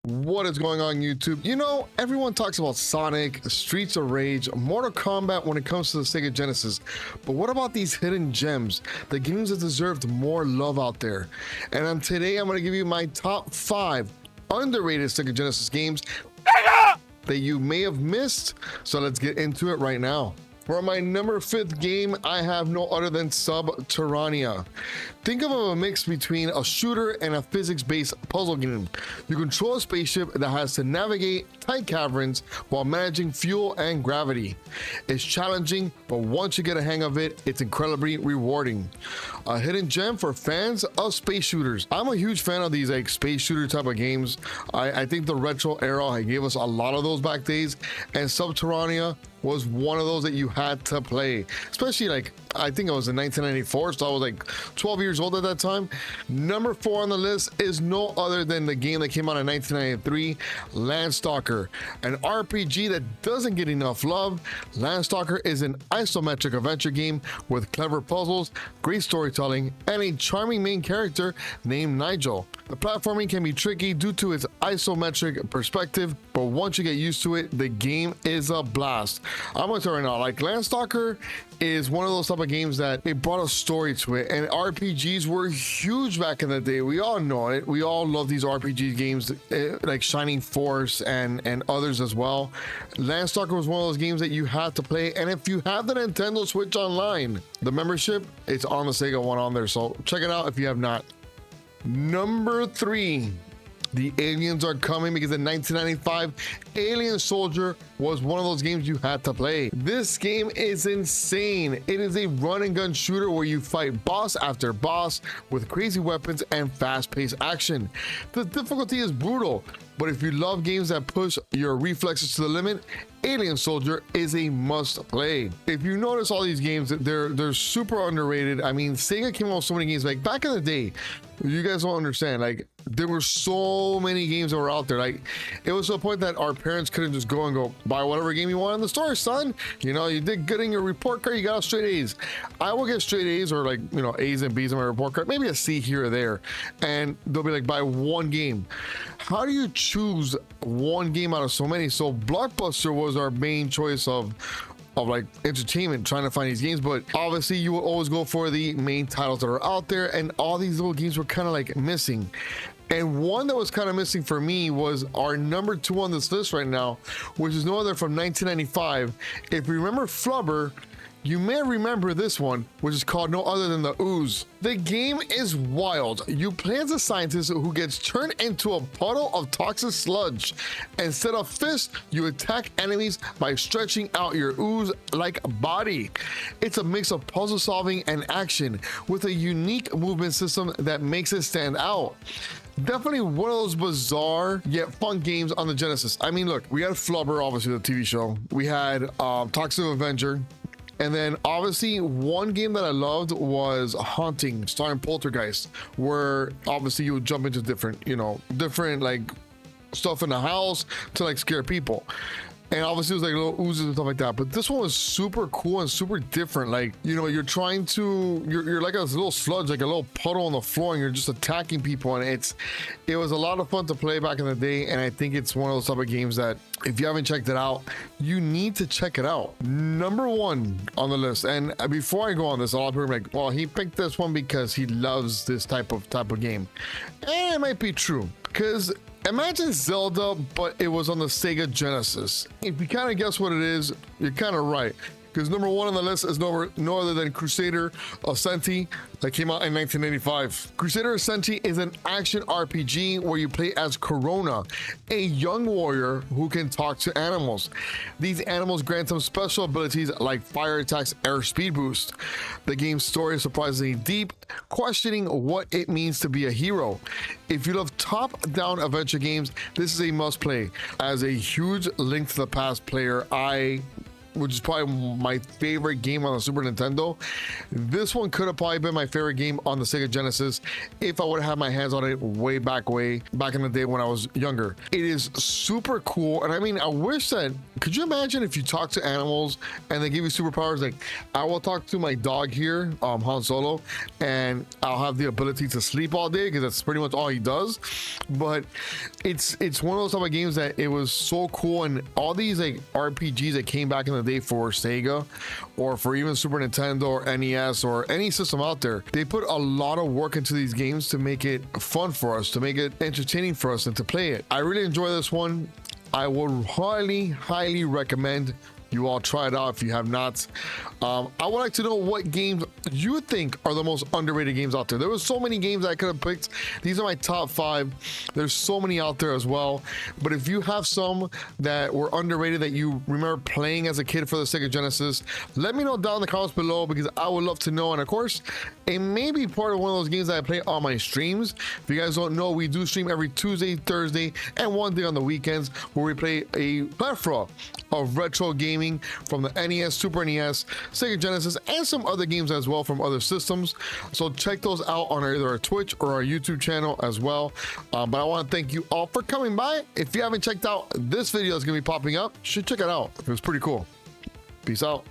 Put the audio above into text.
What is going on, YouTube? You know, everyone talks about Sonic, Streets of Rage, Mortal Kombat when it comes to the Sega Genesis, but what about these hidden gems, the games that deserved more love out there? And today I'm going to give you my top 5 underrated Sega Genesis games that you may have missed, so let's get into it right now. For my number 5th game, I have no other than Sub-Terrania. Think of a mix between a shooter and a physics-based puzzle game. You control a spaceship that has to navigate tight caverns while managing fuel and gravity. It's challenging, but once you get a hang of it, it's incredibly rewarding. A hidden gem for fans of space shooters. I'm a huge fan of these like space shooter type of games. I think the retro era gave us a lot of those back days, and Sub-Terrania was one of those that you had to play, especially like I think it was in 1994, so I was like 12 years old at that time. Number 4 on the list is no other than the game that came out in 1993, Landstalker, an RPG that doesn't get enough love. Landstalker is an isometric adventure game with clever puzzles, great storytelling, and a charming main character named Nigel. The platforming can be tricky due to its isometric perspective, but once you get used to it, the game is a blast. I'm gonna tell you right now, like Landstalker is one of those type of games that it brought a story to it, and RPGs were huge back in the day. We all know it. We all love these RPG games like Shining Force and others as well. Landstalker was one of those games that you had to play, and if you have the Nintendo Switch Online, the membership, it's on the Sega one on there, so check it out if you have not. Number 3, the aliens are coming, because in 1995, Alien Soldier was one of those games you had to play. This game is insane. It is a run and gun shooter where you fight boss after boss with crazy weapons and fast-paced action. The difficulty is brutal, but if you love games that push your reflexes to the limit, Alien Soldier is a must play. If you notice all these games, they're super underrated. I mean, Sega came out with so many games. Like back in the day, you guys don't understand, like there were so many games that were out there. Like it was to the point that our parents couldn't just go and go buy whatever game you want in the store, son. You know, you did good in your report card, you got straight A's. I will get straight A's or like, you know, A's and B's on my report card, maybe a C here or there, and they'll be like, buy one game. How do you choose one game out of so many? So Blockbuster was our main choice of like entertainment, trying to find these games, but obviously you will always go for the main titles that are out there, and all these little games were kind of like missing. And one that was kind of missing for me was our number 2 on this list right now, which is no other from 1995. If you remember Flubber, you may remember this one, which is called no other than the Ooze. The game is wild. You play as a scientist who gets turned into a puddle of toxic sludge. Instead of fists, you attack enemies by stretching out your ooze-like body. It's a mix of puzzle solving and action with a unique movement system that makes it stand out. Definitely one of those bizarre yet fun games on the Genesis. I mean, look, we had Flubber, obviously the TV show. We had Toxic Avenger. And then obviously one game that I loved was Haunting, starring Poltergeist, where obviously you would jump into different like stuff in the house to like scare people. And obviously it was like little oozes and stuff like that. But this one was super cool and super different. Like, you know, you're trying to, you're like a little sludge, like a little puddle on the floor, and you're just attacking people. And it was a lot of fun to play back in the day. And I think it's one of those type of games that if you haven't checked it out, you need to check it out. Number 1 on the list. And before I go on this, a lot of people are like, well, he picked this one because he loves this type of game. And it might be true, because imagine Zelda, but it was on the Sega Genesis. If you kind of guess what it is, you're kind of right. Because number 1 on the list is no other than Crusader Ascenti, that came out in 1985. Crusader Ascenti is an action RPG where you play as Corona, a young warrior who can talk to animals. These animals grant him special abilities like fire attacks or speed boost. The game's story is surprisingly deep, questioning what it means to be a hero. If you love top-down adventure games, this is a must-play. As a huge Link to the Past player, I which is probably my favorite game on the Super Nintendo. This one could have probably been my favorite game on the Sega Genesis if I would have had my hands on it way back in the day when I was younger. It is super cool, and I mean, I wish that, could you imagine if you talk to animals and they give you superpowers? Like, I will talk to my dog here, Han Solo, and I'll have the ability to sleep all day because that's pretty much all he does. But it's one of those type of games that it was so cool, and all these like RPGs that came back in the day for Sega or for even Super Nintendo or NES or any system out there, they put a lot of work into these games to make it fun for us, to make it entertaining for us, and to play it. I really enjoy this one. I would highly recommend you all try it out if you have not. I would like to know what games you think are the most underrated games out there. There were so many games I could have picked. These are my top 5. There's so many out there as well. But if you have some that were underrated that you remember playing as a kid for the Sega Genesis, let me know down in the comments below, because I would love to know. And of course, it may be part of one of those games that I play on my streams. If you guys don't know, we do stream every Tuesday, Thursday, and one day on the weekends, where we play a plethora of retro games from the NES, Super NES, Sega Genesis, and some other games as well from other systems. So check those out on either our Twitch or our YouTube channel as well. But I want to thank you all for coming by. If you haven't checked out this video that's going to be popping up, you should check it out. It was pretty cool. Peace out.